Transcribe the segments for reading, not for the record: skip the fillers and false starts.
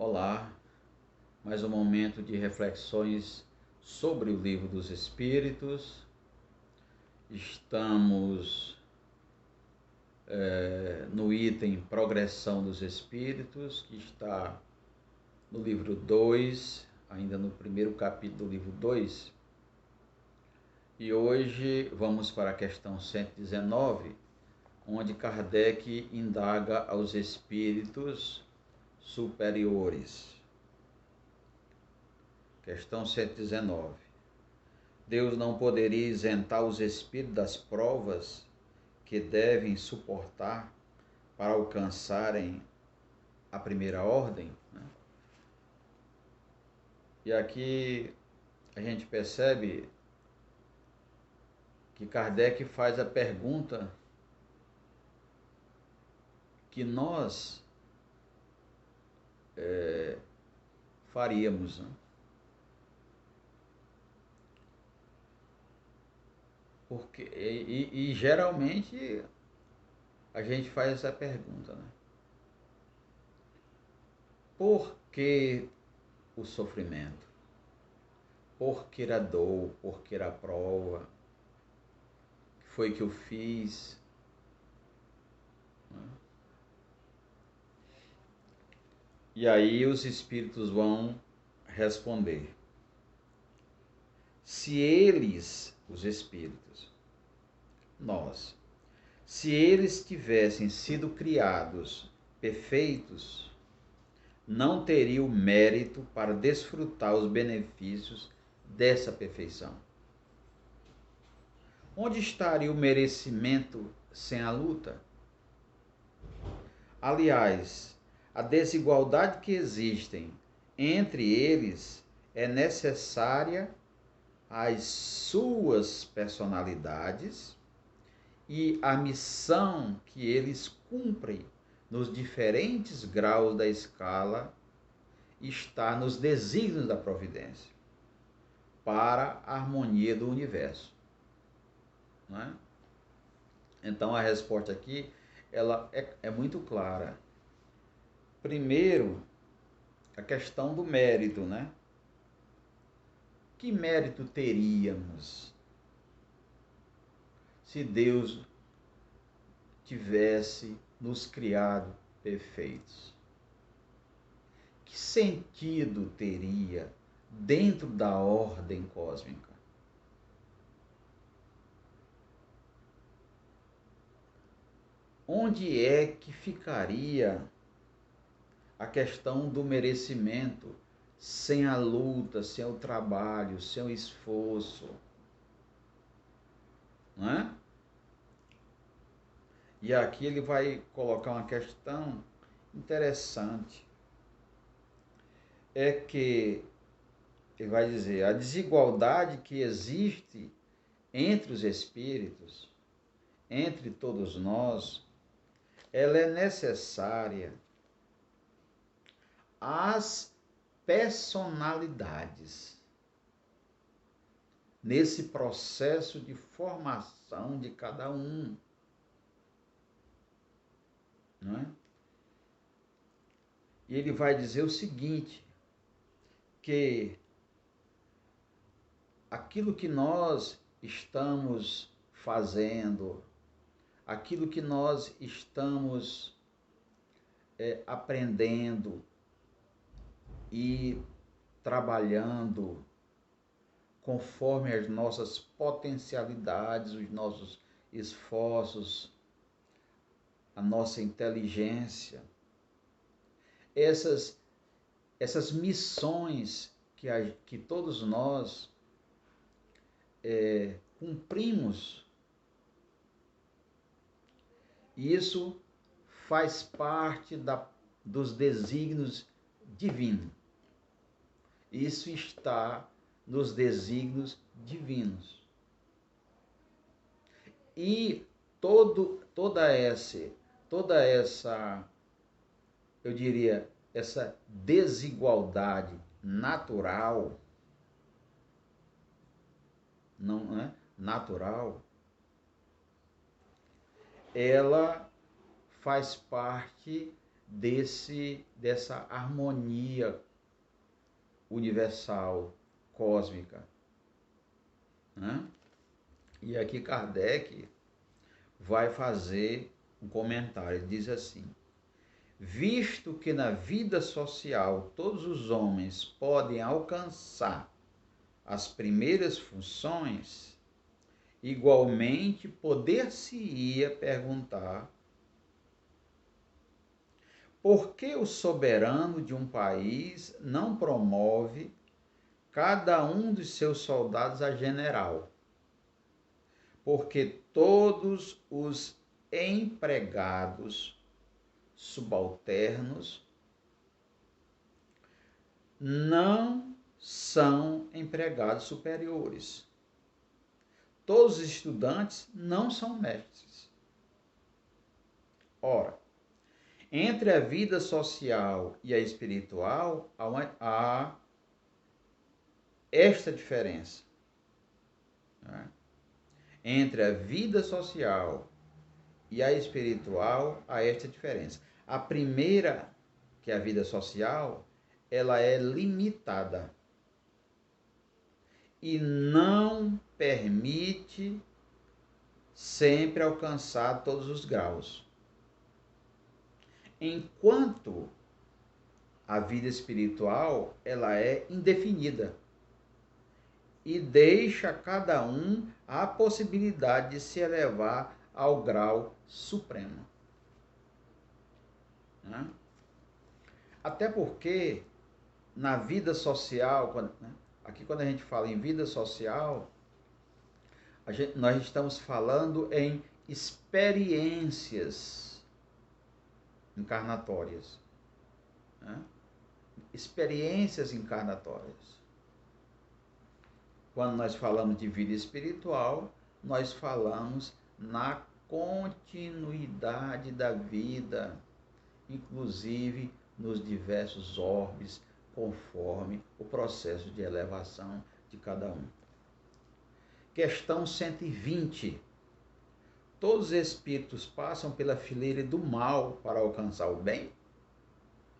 Olá, mais um momento de reflexões sobre o Livro dos Espíritos. Estamos no item Progressão dos Espíritos, que está no livro 2, ainda no primeiro capítulo do livro 2. E hoje vamos para a questão 119, onde Kardec indaga aos espíritos superiores. Questão 119. Deus não poderia isentar os espíritos das provas que devem suportar para alcançarem a primeira ordem? E aqui a gente percebe que Kardec faz a pergunta que nós faríamos, Porque, e geralmente a gente faz essa pergunta, Por que o sofrimento? Por que a dor? Por que a prova? O que foi que eu fiz? E aí os espíritos vão responder. Se eles, os espíritos, nós, se eles tivessem sido criados perfeitos, não teriam mérito para desfrutar os benefícios dessa perfeição. Onde estaria o merecimento sem a luta? Aliás, a desigualdade que existe entre eles é necessária às suas personalidades e à missão que eles cumprem nos diferentes graus da escala está nos desígnios da providência para a harmonia do universo. Não é? Então a resposta aqui ela é muito clara. Primeiro, a questão do mérito, Que mérito teríamos se Deus tivesse nos criado perfeitos? Que sentido teria dentro da ordem cósmica? Onde é que ficaria a questão do merecimento sem a luta, sem o trabalho, sem o esforço? Não é? E aqui ele vai colocar uma questão interessante. É que ele vai dizer, a desigualdade que existe entre os espíritos, entre todos nós, ela é necessária às personalidades nesse processo de formação de cada um, não é? E ele vai dizer o seguinte, que aquilo que nós estamos fazendo, aquilo que nós estamos aprendendo e trabalhando conforme as nossas potencialidades, os nossos esforços, a nossa inteligência, essas missões que todos nós cumprimos, isso faz parte dos desígnios divinos. Isso está nos desígnios divinos. E toda essa, eu diria, essa desigualdade natural, não é? Natural, ela faz parte dessa harmonia universal, cósmica, né? E aqui Kardec vai fazer um comentário. Ele diz assim: visto que na vida social todos os homens podem alcançar as primeiras funções, igualmente poder-se-ia perguntar por que o soberano de um país não promove cada um dos seus soldados a general? Porque todos os empregados subalternos não são empregados superiores. Todos os estudantes não são mestres. Ora, entre a vida social e a espiritual há esta diferença, né? Entre a vida social e a espiritual há esta diferença. A primeira, que é a vida social, ela é limitada e não permite sempre alcançar todos os graus. Enquanto a vida espiritual, ela é indefinida e deixa a cada um a possibilidade de se elevar ao grau supremo, né? Até porque na vida social, aqui quando a gente fala em vida social, nós estamos falando em experiências encarnatórias, né? Experiências encarnatórias. Quando nós falamos de vida espiritual, nós falamos na continuidade da vida, inclusive nos diversos orbes, conforme o processo de elevação de cada um. Questão 120. Todos os espíritos passam pela fileira do mal para alcançar o bem?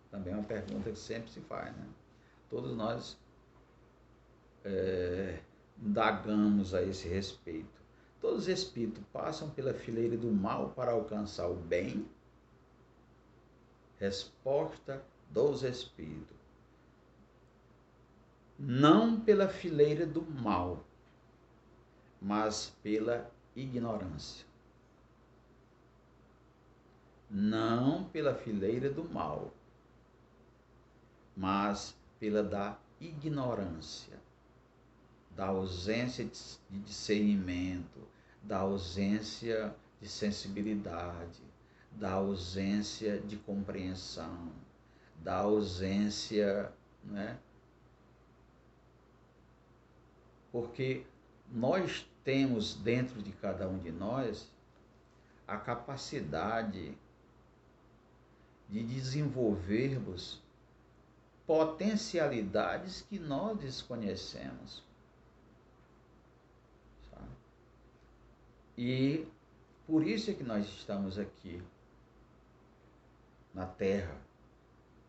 Também é uma pergunta que sempre se faz, né? Todos nós indagamos a esse respeito. Todos os espíritos passam pela fileira do mal para alcançar o bem? Resposta dos espíritos: não pela fileira do mal, mas pela ignorância. Não pela fileira do mal, mas pela da ignorância, da ausência de discernimento, da ausência de sensibilidade, da ausência de compreensão, da ausência, né? Porque nós temos dentro de cada um de nós a capacidade de desenvolvermos potencialidades que nós desconhecemos. Sabe? E por isso é que nós estamos aqui na Terra.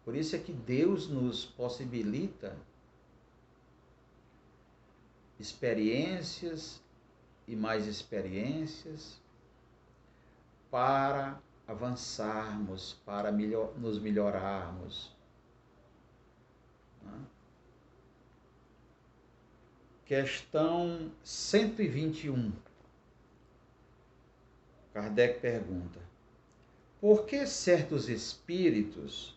Por isso é que Deus nos possibilita experiências e mais experiências para avançarmos, para nos melhorarmos. Questão 121. Kardec pergunta: por que certos espíritos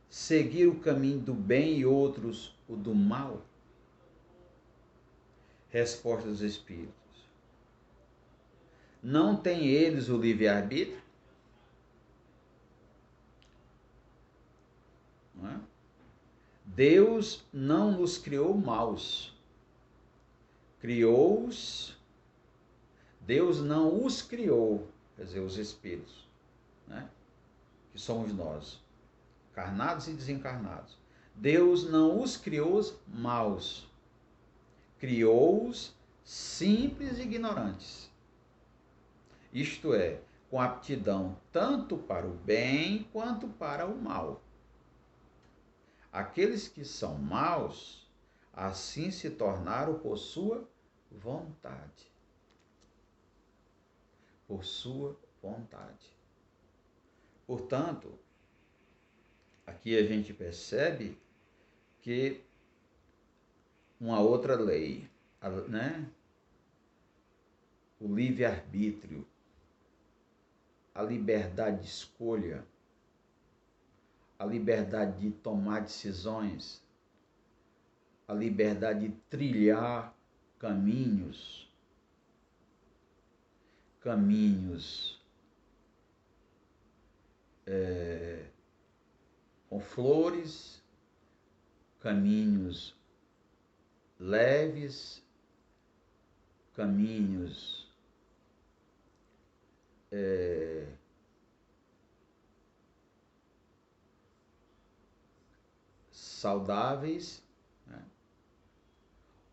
seguiram o caminho do bem e outros o do mal? Resposta dos espíritos: não têm eles o livre-arbítrio? Não é? Deus não nos criou maus. Criou-os. Deus não os criou, quer dizer, os espíritos, né? Que somos nós, encarnados e desencarnados. Deus não os criou maus. Criou-os simples e ignorantes. Isto é, com aptidão tanto para o bem quanto para o mal. Aqueles que são maus, assim se tornaram por sua vontade. Por sua vontade. Portanto, aqui a gente percebe que uma outra lei, né? O livre-arbítrio, a liberdade de escolha, a liberdade de tomar decisões, a liberdade de trilhar caminhos com flores, caminhos leves, caminhos saudáveis, né?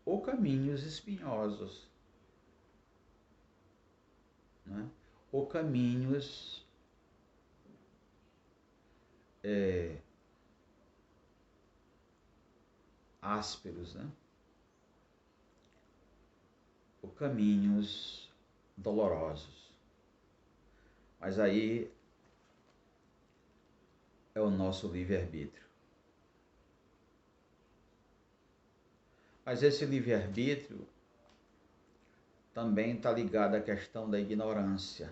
Ou caminhos espinhosos, né? Ou caminhos ásperos, né? Ou caminhos dolorosos. Mas aí é o nosso livre-arbítrio. Mas esse livre-arbítrio também está ligado à questão da ignorância,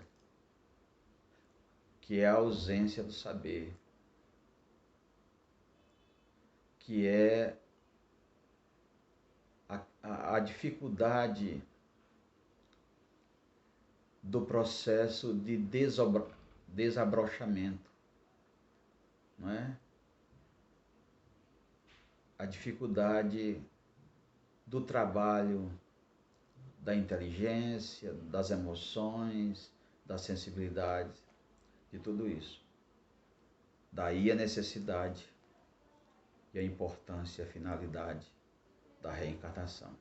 que é a ausência do saber, que é a dificuldade do processo de desabrochamento, não é? A dificuldade do trabalho da inteligência, das emoções, da sensibilidade, de tudo isso. Daí a necessidade e a importância, a finalidade da reencarnação.